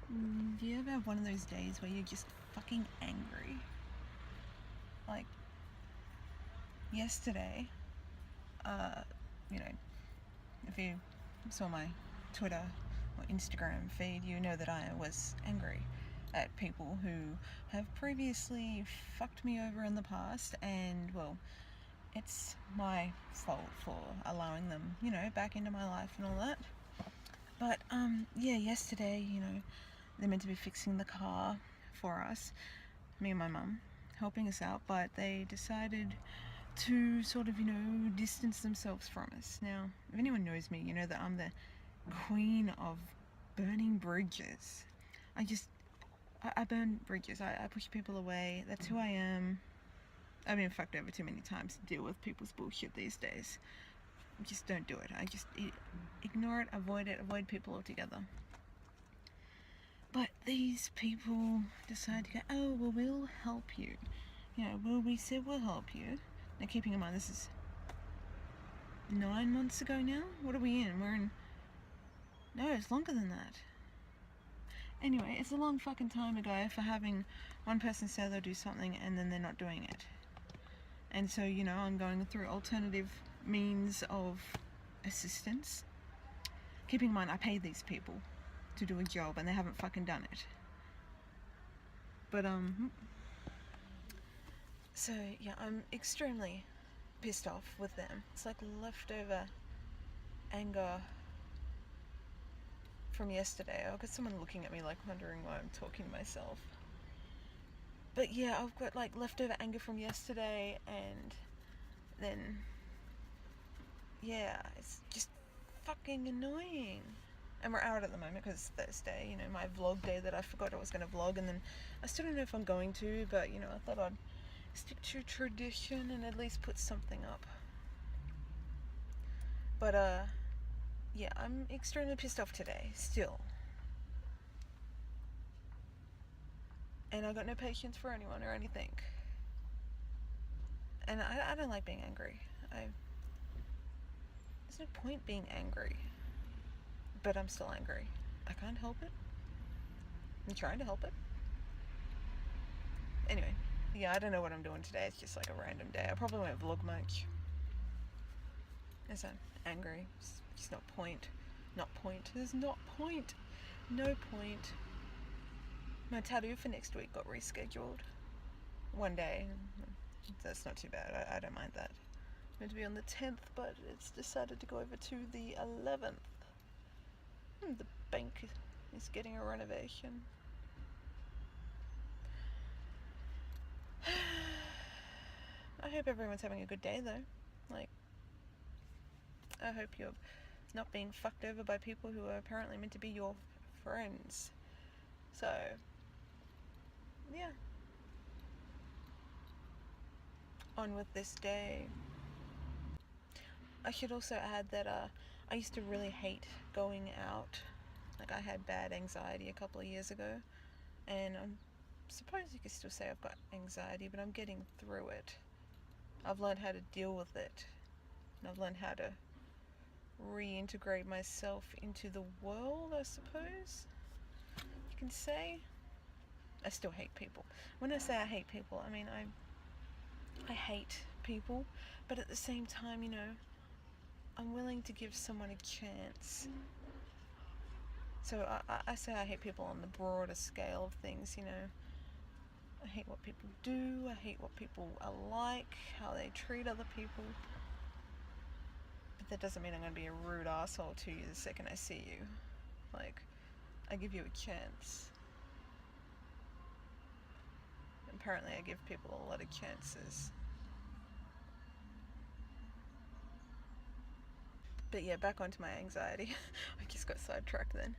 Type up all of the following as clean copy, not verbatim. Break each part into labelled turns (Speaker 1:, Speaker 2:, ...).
Speaker 1: Do you ever have one of those days where you're just fucking angry? Like, yesterday, you know, if you saw my Twitter or Instagram feed, you know that I was angry at people who have previously fucked me over in the past, and, well, it's my fault for allowing them, back into my life and all that. But, yeah, yesterday, they're meant to be fixing the car for us, me and my mum, helping us out, but they decided to sort of, distance themselves from us. Now, if anyone knows me, you know that I'm the queen of burning bridges. I burn bridges. I push people away. That's who I am. I've been fucked over too many times to deal with people's bullshit these days. Just don't do it. Ignore it, avoid people altogether. But these people decide to go, oh, well, we'll help you. We said we'll help you. Now, keeping in mind, this is 9 months ago now? What are we in? No, it's longer than that. Anyway, it's a long fucking time ago for having one person say they'll do something and then they're not doing it. And so, I'm going through alternative means of assistance. Keeping in mind, I pay these people to do a job and they haven't fucking done it. But, so, yeah, I'm extremely pissed off with them. It's like leftover anger from yesterday. I've got someone looking at me like wondering why I'm talking to myself. But yeah, I've got like leftover anger from yesterday, and then yeah, it's just fucking annoying. And we're out at the moment because it's Thursday, my vlog day that I forgot I was going to vlog, and then I still don't know if I'm going to, but I thought I'd stick to tradition and at least put something up. But yeah, I'm extremely pissed off today, still. And I got no patience for anyone or anything. And I don't like being angry. There's no point being angry. But I'm still angry. I can't help it. I'm trying to help it. Anyway, yeah, I don't know what I'm doing today. It's just like a random day. I probably won't vlog much. As I'm angry. It's just not point. Not point. There's not point. No point. My tattoo for next week got rescheduled. One day. That's not too bad. I don't mind that. Meant to be on the 10th, but it's decided to go over to the 11th. The bank is getting a renovation. I hope everyone's having a good day though. Like, I hope you're not being fucked over by people who are apparently meant to be your friends. So, yeah. On with this day. I should also add that I used to really hate going out. Like, I had bad anxiety a couple of years ago, and I suppose you could still say I've got anxiety, but I'm getting through it. I've learned how to deal with it, and I've learned how to reintegrate myself into the world, I suppose you can say. I still hate people. When I say I hate people, I mean I hate people, but at the same time, I'm willing to give someone a chance. So I say I hate people on the broader scale of things, I hate what people do, I hate what people are like, how they treat other people. But that doesn't mean I'm going to be a rude asshole to you the second I see you. Like, I give you a chance. Apparently I give people a lot of chances. But yeah, back onto my anxiety. I just got sidetracked then.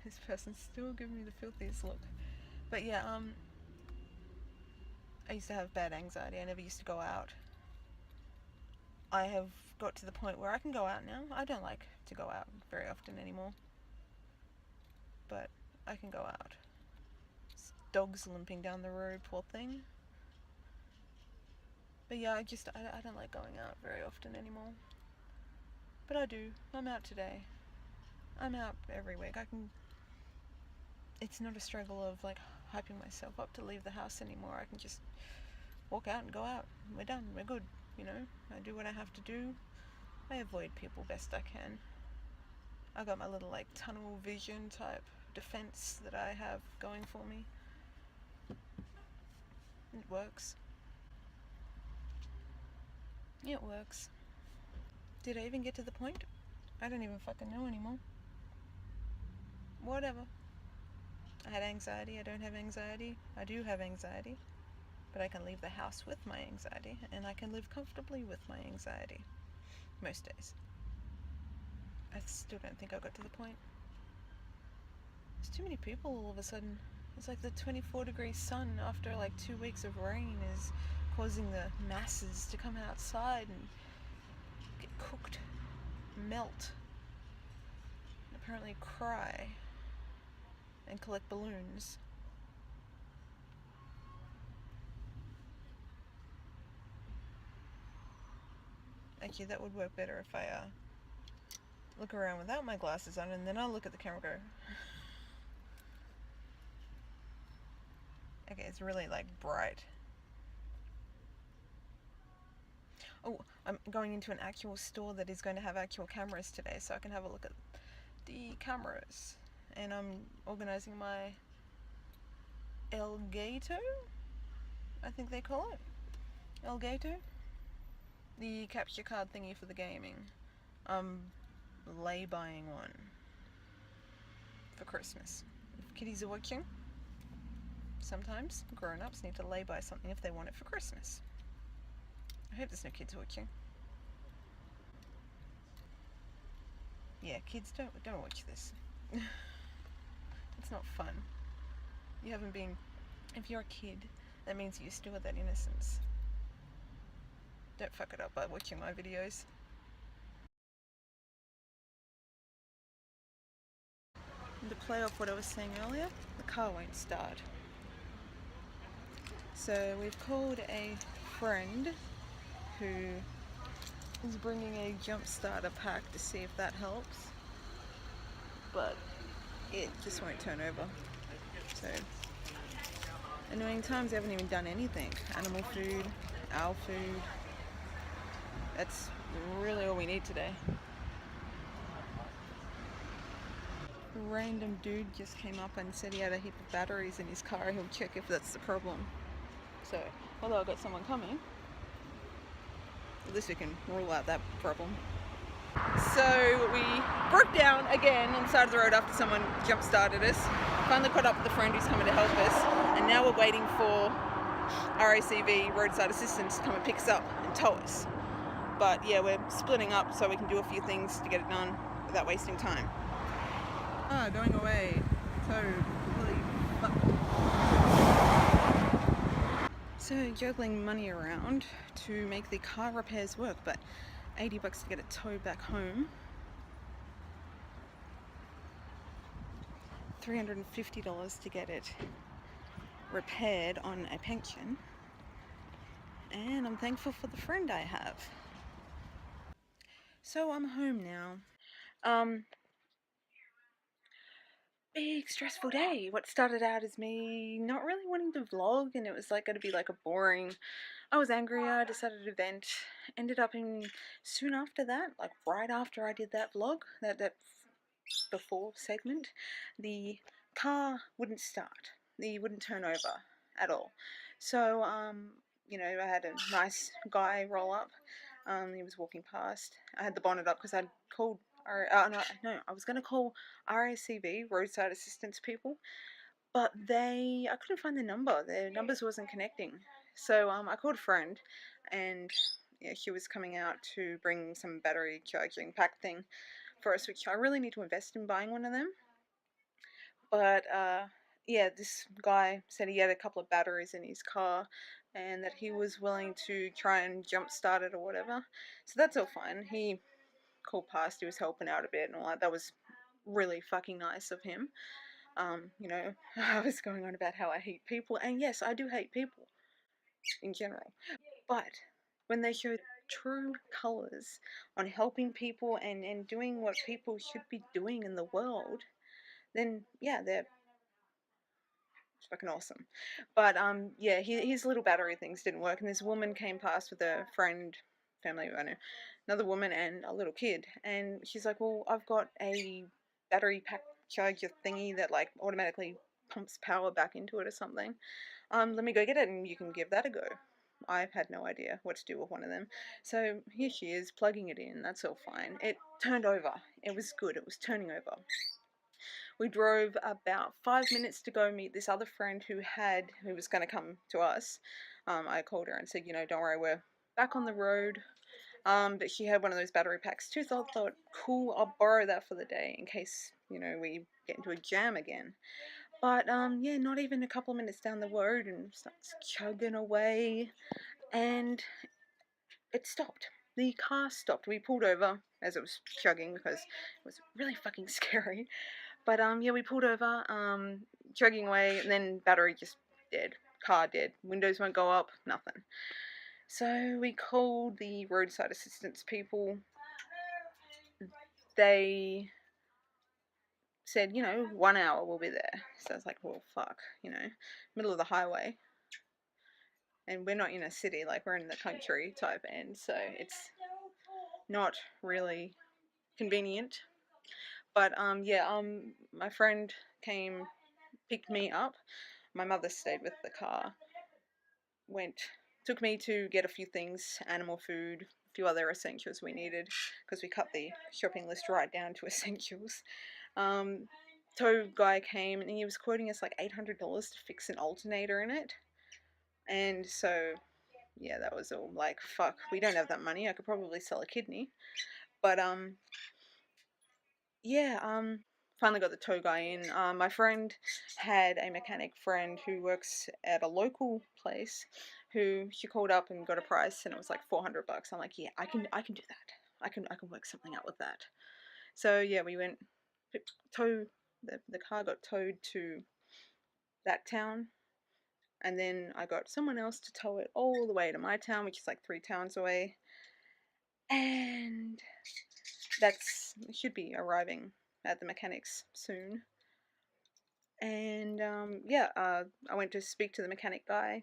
Speaker 1: This person's still giving me the filthiest look. But yeah, I used to have bad anxiety. I never used to go out. I have got to the point where I can go out now. I don't like to go out very often anymore. But I can go out. Dog's limping down the road, poor thing. But yeah, I don't like going out very often anymore. But I do. I'm out today. I'm out every week. it's not a struggle of like hyping myself up to leave the house anymore. I can just walk out and go out. We're done. We're good. You know, I do what I have to do. I avoid people best I can. I got my little like tunnel vision type defense that I have going for me. It works. It works. Did I even get to the point? I don't even fucking know anymore. Whatever. I had anxiety. I don't have anxiety. I do have anxiety. But I can leave the house with my anxiety, and I can live comfortably with my anxiety. Most days. I still don't think I got to the point. There's too many people all of a sudden. It's like the 24-degree sun after like 2 weeks of rain is causing the masses to come outside and get cooked, melt, and apparently cry and collect balloons. Actually, that would work better if I look around without my glasses on, and then I'll look at the camera and go, okay, it's really like bright. Oh, I'm going into an actual store that is going to have actual cameras today, so I can have a look at the cameras. And I'm organizing my Elgato, I think they call it. Elgato? The capture card thingy for the gaming. I'm lay-buying one for Christmas. If kiddies are watching, sometimes grown-ups need to lay-buy something if they want it for Christmas. I hope there's no kids watching. Yeah, kids, don't watch this. It's not fun. You haven't been... If you're a kid, that means you still have that innocence. Don't fuck it up by watching my videos. And to play off what I was saying earlier, the car won't start. So we've called a friend who is bringing a jump starter pack to see if that helps. But it just won't turn over. So, annoying times, I haven't even done anything. Animal food, our food. That's really all we need today. A random dude just came up and said he had a heap of batteries in his car. He'll check if that's the problem. So, although I've got someone coming, at least we can rule out that problem. So we broke down again on the side of the road after someone jump started us. Finally caught up with the friend who's coming to help us, and now we're waiting for RACV, roadside assistance, to come and pick us up and tow us. But yeah, we're splitting up so we can do a few things to get it done without wasting time. Going away. So really So juggling money around to make the car repairs work, but $80 to get it towed back home. $350 to get it repaired on a pension. And I'm thankful for the friend I have. So I'm home now. Big stressful day. What started out as me not really wanting to vlog, and it was like going to be like a boring... I was angry, I decided to vent. Ended up in soon after that, like right after I did that vlog, that before segment, the car wouldn't start. It wouldn't turn over at all. So, you know, I had a nice guy roll up. He was walking past. I had the bonnet up because I'd called... I was going to call RACV, roadside assistance people, but I couldn't find their number. Their numbers wasn't connecting. So I called a friend, and yeah, she was coming out to bring some battery charging pack thing for us, which I really need to invest in buying one of them. But yeah, this guy said he had a couple of batteries in his car, and that he was willing to try and jump start it or whatever. So that's all fine. He called past, he was helping out a bit and all that. That was really fucking nice of him. You know, I was going on about how I hate people, and yes, I do hate people in general. But when they show true colours on helping people and doing what people should be doing in the world, then yeah, they're It's fucking awesome. But yeah, his little battery things didn't work, and this woman came past with a friend, family, I know, another woman and a little kid, and she's like, "Well, I've got a battery pack charger thingy that like automatically pumps power back into it or something. Let me go get it, and you can give that a go." I've had no idea what to do with one of them. So here she is plugging it in. That's all fine. It turned over. It was good. It was turning over. We drove about 5 minutes to go meet this other friend who was going to come to us. I called her and said, don't worry, we're back on the road. But she had one of those battery packs too, so I thought, cool, I'll borrow that for the day in case, we get into a jam again. But yeah, not even a couple of minutes down the road and starts chugging away, and it stopped. The car stopped. We pulled over as it was chugging because it was really fucking scary. But yeah, we pulled over, chugging away, and then battery just dead. Car dead. Windows won't go up, nothing. So we called the roadside assistance people. They said, 1 hour we'll be there. So I was like, well, fuck, middle of the highway. And we're not in a city, like we're in the country type end, so it's not really convenient. But yeah, my friend came, picked me up. My mother stayed with the car. Took me to get a few things, animal food, a few other essentials we needed, because we cut the shopping list right down to essentials. Tow guy came and he was quoting us like $800 to fix an alternator in it. And so, yeah, that was all like, fuck, we don't have that money. I could probably sell a kidney. But, yeah, finally got the tow guy in. My friend had a mechanic friend who works at a local place who she called up and got a price, and it was like $400. I'm like, yeah, I can do that. I can work something out with that. So yeah, we went tow the car got towed to that town, and then I got someone else to tow it all the way to my town, which is like 3 towns away, and should be arriving at the mechanics soon. And yeah, I went to speak to the mechanic guy.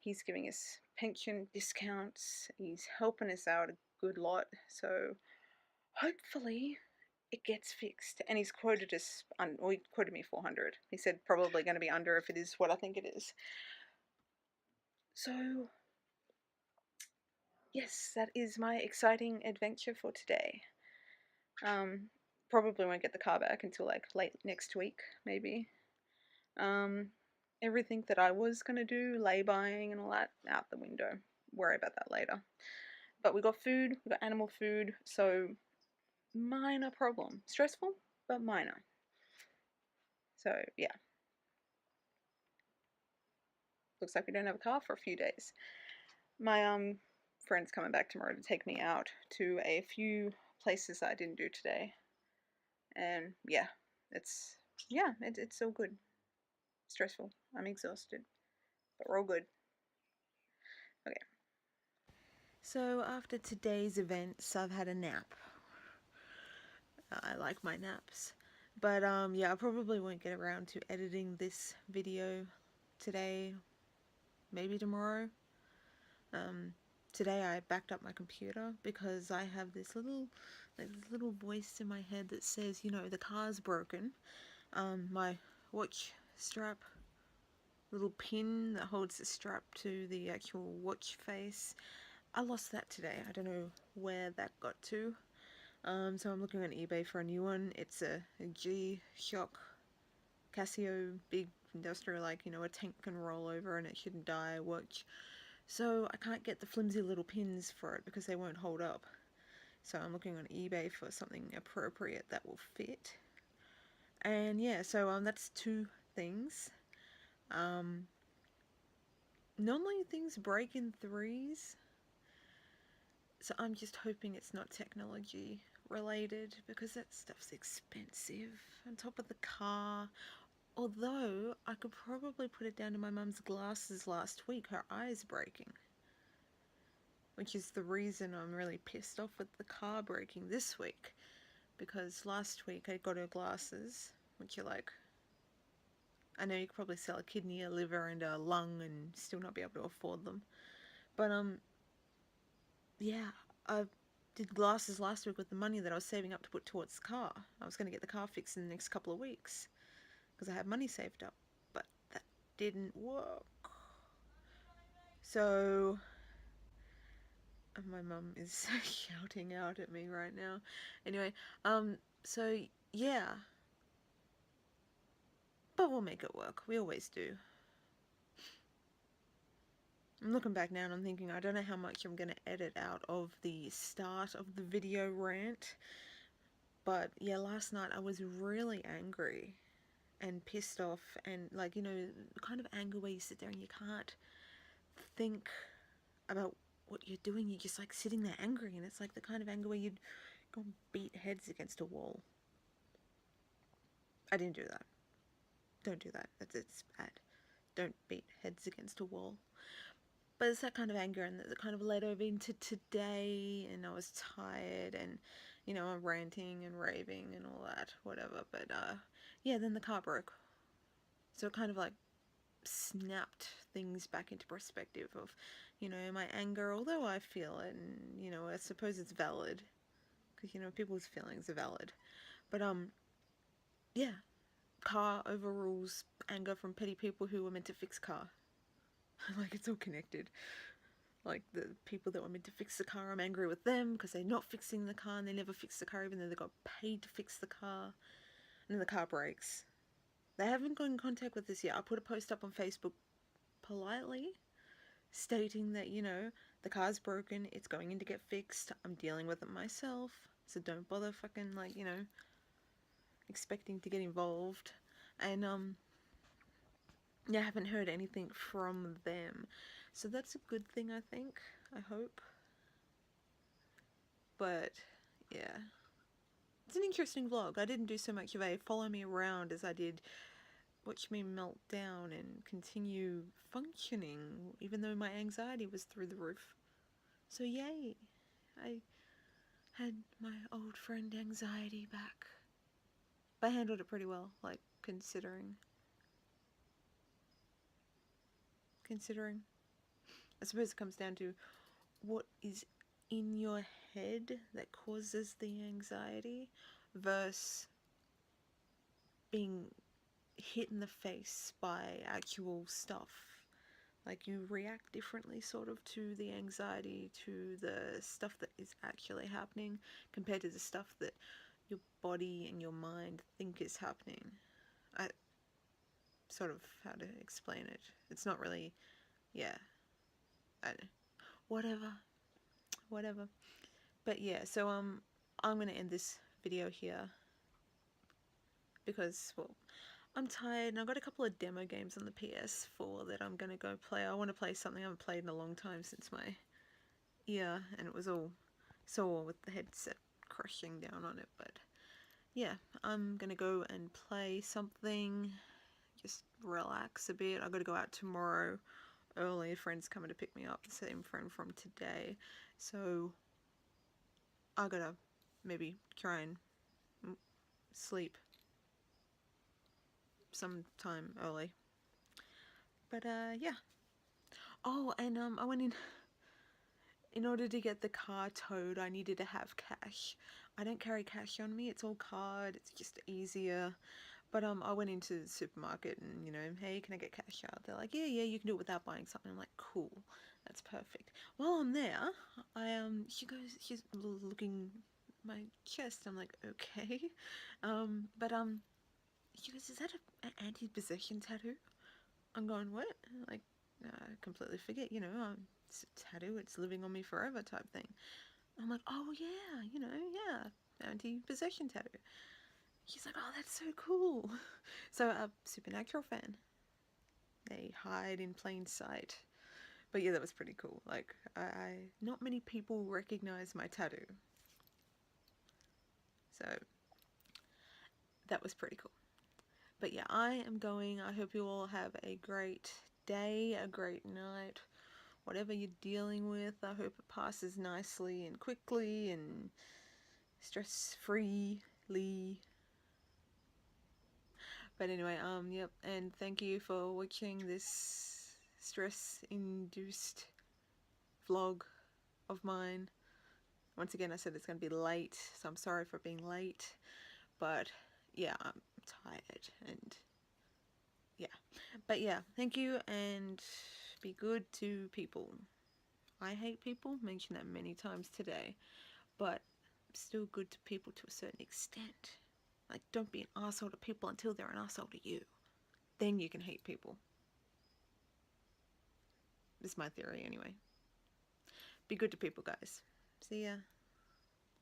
Speaker 1: He's giving us pension discounts. He's helping us out a good lot. So hopefully it gets fixed. And he's quoted us, he quoted me 400. He said probably going to be under if it is what I think it is. So yes, that is my exciting adventure for today. Probably won't get the car back until like late next week, maybe. Everything that I was going to do, lay buying and all that, out the window. Worry about that later. But we got food, we got animal food, so minor problem. Stressful, but minor. So, yeah. Looks like we don't have a car for a few days. My friend's coming back tomorrow to take me out to a few places that I didn't do today. And yeah, it's all good. Stressful. I'm exhausted. But we're all good. Okay. So after today's events, I've had a nap. I like my naps. But yeah, I probably won't get around to editing this video today, maybe tomorrow. Today I backed up my computer because I have this little voice in my head that says, the car's broken. My watch strap, little pin that holds the strap to the actual watch face, I lost that today. I don't know where that got to. So I'm looking on eBay for a new one. It's a G-Shock Casio big industrial, like, a tank can roll over and it shouldn't die watch. So I can't get the flimsy little pins for it because they won't hold up. So I'm looking on eBay for something appropriate that will fit. And yeah, so that's two things. Normally things break in threes. So I'm just hoping it's not technology related because that stuff's expensive on top of the car. Although I could probably put it down to my mum's glasses last week, her eye's breaking. Which is the reason I'm really pissed off with the car breaking this week. Because last week I got her glasses, which are like I know you could probably sell a kidney, a liver, and a lung and still not be able to afford them. But yeah, I did glasses last week with the money that I was saving up to put towards the car. I was going to get the car fixed in the next couple of weeks because I had money saved up, but that didn't work. So my mum is shouting out at me right now. Anyway, so yeah, but we'll make it work. We always do. I'm looking back now and I'm thinking I don't know how much I'm going to edit out of the start of the video rant. But yeah, last night I was really angry and pissed off, and like, you know, the kind of anger where you sit there and you can't think about what you're doing. You're just like sitting there angry, and it's like the kind of anger where you'd go and beat heads against a wall. I didn't do that. Don't do that. It's bad. Don't beat heads against a wall. But it's that kind of anger, and that kind of led over into today, and I was tired, and you know, I'm ranting and raving and all that, whatever. But yeah, then the car broke, so it kind of like snapped things back into perspective of, you know, my anger, although I feel it, and you know, I suppose it's valid, because you know, people's feelings are valid. But yeah, car overrules anger from petty people who were meant to fix car. Like, it's all connected. Like, the people that were meant to fix the car, I'm angry with them because they're not fixing the car, and they never fix the car even though they got paid to fix the car. And then the car breaks. They haven't got in contact with us yet. I put a post up on Facebook politely stating that, you know, the car's broken, it's going in to get fixed, I'm dealing with it myself, so don't bother fucking, like, you know, expecting to get involved. And yeah, I haven't heard anything from them, so that's a good thing, I think. I hope. But yeah, it's an interesting vlog. I didn't do so much of a follow me around as I did watch me melt down and continue functioning even though my anxiety was through the roof. So yay, I had my old friend anxiety back. But I handled it pretty well, like, considering. I suppose it comes down to what is in your head that causes the anxiety versus being hit in the face by actual stuff. Like, you react differently sort of to the anxiety, to the stuff that is actually happening compared to the stuff that your body and your mind think is happening. I sort of how to explain it. It's not really, yeah, whatever. But yeah, so I'm gonna end this video here because, well, I'm tired and I've got a couple of demo games on the PS4 that I'm gonna go play. I want to play something I haven't played in a long time since my ear, and it was all sore with the headset crushing down on it. But yeah, I'm gonna go and play something, just relax a bit. I gotta go out tomorrow early. A friend's coming to pick me up, the same friend from today, so I gotta maybe try and sleep sometime early. But yeah. Oh, and I went in order to get the car towed, I needed to have cash. I don't carry cash on me, it's all card, it's just easier. But I went into the supermarket and, you know, hey, can I get cash out? They're like, yeah, you can do it without buying something. I'm like, cool, that's perfect. While I'm there, she's looking at my chest. I'm like, okay. But she goes, is that an anti-possession tattoo? I'm going, what? Like, I completely forget, you know, it's a tattoo, it's living on me forever type thing. I'm like, oh yeah, you know, yeah, anti-possession tattoo. She's like, oh, that's so cool. So, a Supernatural fan. They hide in plain sight. But yeah, that was pretty cool. Like, not many people recognize my tattoo. So, that was pretty cool. But yeah, I am going. I hope you all have a great day, a great night, whatever you're dealing with. I hope it passes nicely and quickly and stress-freely. But anyway, yep, and thank you for watching this stress-induced vlog of mine. Once again, I said it's going to be late, so I'm sorry for being late. But yeah, I'm tired and yeah. But yeah, thank you and be good to people. I hate people, mentioned that many times today, but I'm still good to people to a certain extent. Like, don't be an asshole to people until they're an asshole to you. Then you can hate people. This is my theory anyway. Be good to people, guys. See ya.